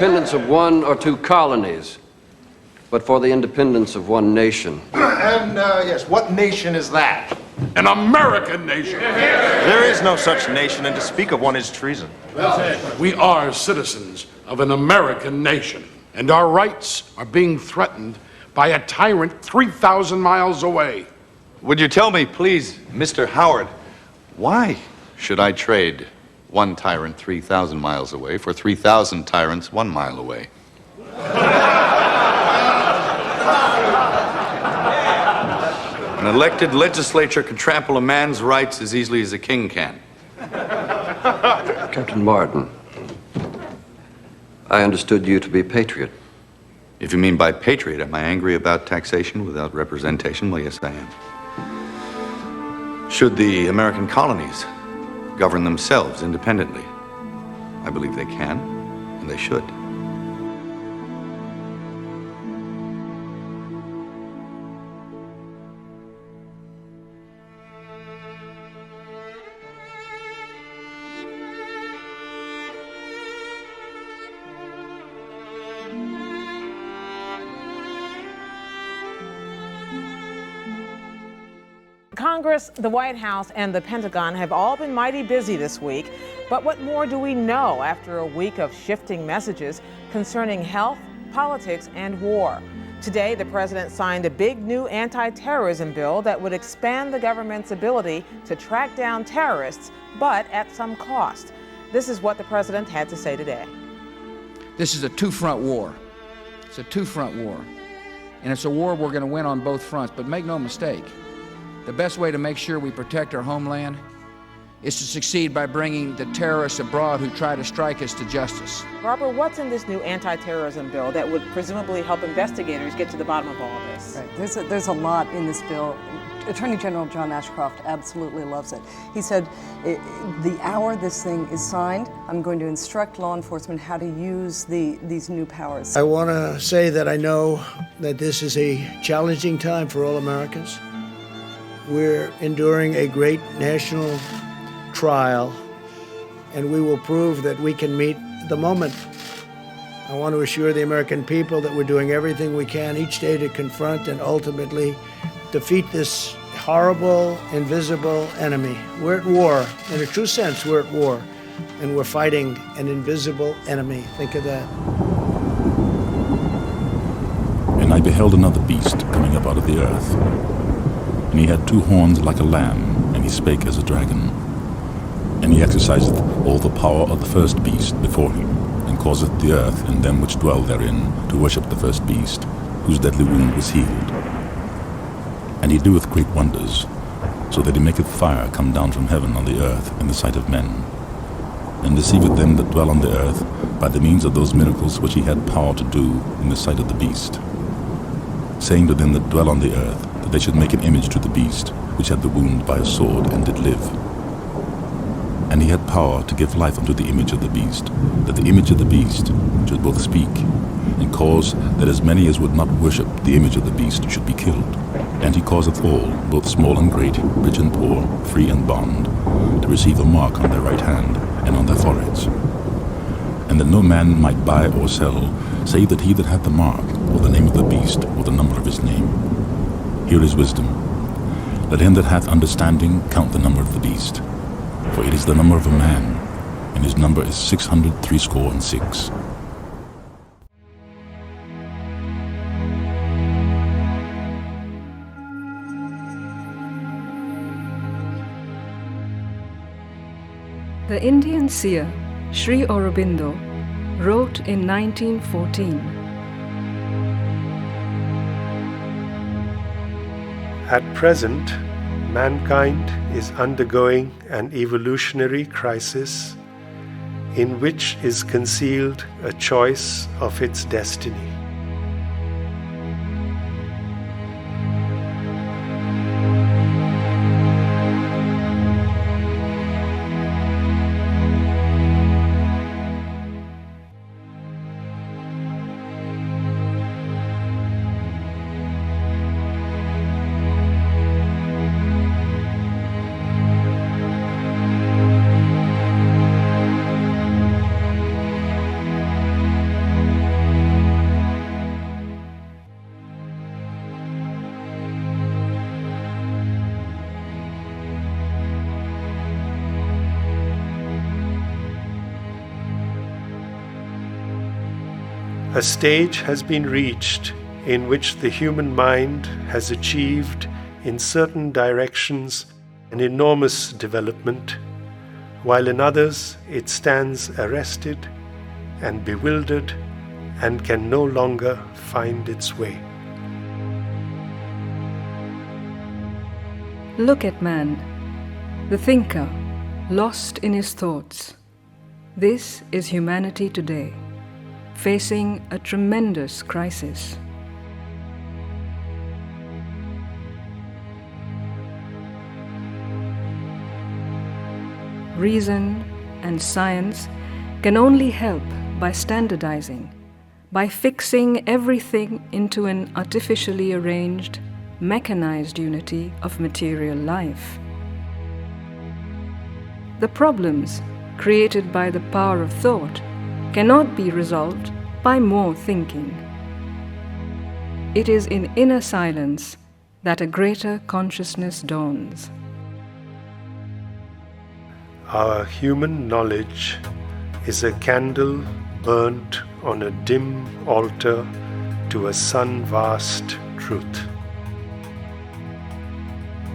independence of one or two colonies, but for the independence of one nation. And, yes, what nation is that? An American nation. There is no such nation, and to speak of one is treason. We are citizens of an American nation, and our rights are being threatened by a tyrant 3,000 miles away. Would you tell me, please, Mr. Howard, why should I trade one tyrant 3,000 miles away for 3,000 tyrants 1 mile away? An elected legislature can trample a man's rights as easily as a king can. Captain Martin, I understood you to be a patriot. If you mean by patriot, am I angry about taxation without representation? Well, yes, I am. Should the American colonies govern themselves independently? I believe they can, and they should. Congress, the White House, and the Pentagon have all been mighty busy this week. But what more do we know after a week of shifting messages concerning health, politics, and war? Today, the president signed a big new anti-terrorism bill that would expand the government's ability to track down terrorists, but at some cost. This is what the president had to say today. This is a two-front war. It's a two-front war. And it's a war we're going to win on both fronts. But make no mistake, the best way to make sure we protect our homeland is to succeed by bringing the terrorists abroad who try to strike us to justice. Barbara, what's in this new anti-terrorism bill that would presumably help investigators get to the bottom of all of this? Right. There's a lot in this bill. Attorney General John Ashcroft absolutely loves it. He said, the hour this thing is signed, I'm going to instruct law enforcement how to use these new powers. I want to say that I know that this is a challenging time for all Americans. We're enduring a great national trial, and we will prove that we can meet the moment. I want to assure the American people that we're doing everything we can each day to confront and ultimately defeat this horrible, invisible enemy. We're at war. In a true sense, we're at war, and we're fighting an invisible enemy. Think of that. And I beheld another beast coming up out of the earth. And he had 2 horns like a lamb, and he spake as a dragon. And he exerciseth all the power of the first beast before him, and causeth the earth and them which dwell therein to worship the first beast, whose deadly wound was healed. And he doeth great wonders, so that he maketh fire come down from heaven on the earth in the sight of men, and deceiveth them that dwell on the earth by the means of those miracles which he had power to do in the sight of the beast, saying to them that dwell on the earth, that they should make an image to the beast, which had the wound by a sword, and did live. And he had power to give life unto the image of the beast, that the image of the beast should both speak, and cause that as many as would not worship the image of the beast should be killed. And he causeth all, both small and great, rich and poor, free and bond, to receive a mark on their right hand, and on their foreheads. And that no man might buy or sell, save that he that hath the mark, or the name of the beast, or the number of his name. Here is wisdom. Let him that hath understanding count the number of the beast, for it is the number of a man, and his number is 666. The Indian seer Sri Aurobindo wrote in 1914, "At present, mankind is undergoing an evolutionary crisis in which is concealed a choice of its destiny. A stage has been reached in which the human mind has achieved in certain directions an enormous development, while in others it stands arrested and bewildered and can no longer find its way. Look at man, the thinker, lost in his thoughts. This is humanity today, facing a tremendous crisis. Reason and science can only help by standardizing, by fixing everything into an artificially arranged, mechanized unity of material life. The problems created by the power of thought cannot be resolved by more thinking. It is in inner silence that a greater consciousness dawns. Our human knowledge is a candle burnt on a dim altar to a sun-vast truth.